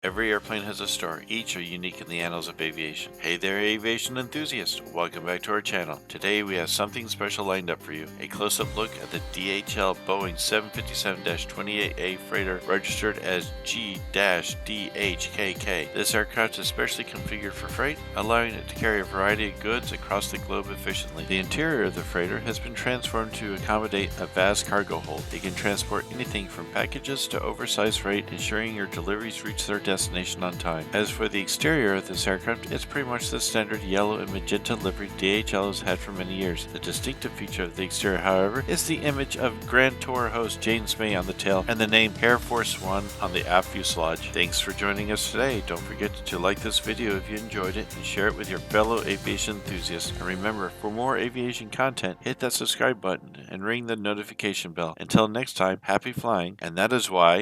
Every airplane has a story, each are unique in the annals of aviation. Hey there, aviation enthusiasts! Welcome back to our channel. Today we have something special lined up for you. A close-up look at the DHL Boeing 757-28A freighter registered as G-DHKK. This aircraft is specially configured for freight, allowing it to carry a variety of goods across the globe efficiently. The interior of the freighter has been transformed to accommodate a vast cargo hold. It can transport anything from packages to oversized freight, ensuring your deliveries reach their destination on time. As for the exterior of this aircraft, it's pretty much the standard yellow and magenta livery DHL has had for many years. The distinctive feature of the exterior, however, is the image of Grand Tour host G-GMYE on the tail and the name Air Force One on the aft fuselage. Thanks for joining us today. Don't forget to like this video if you enjoyed it and share it with your fellow aviation enthusiasts. And remember, for more aviation content, hit that subscribe button and ring the notification bell. Until next time, happy flying, and that is why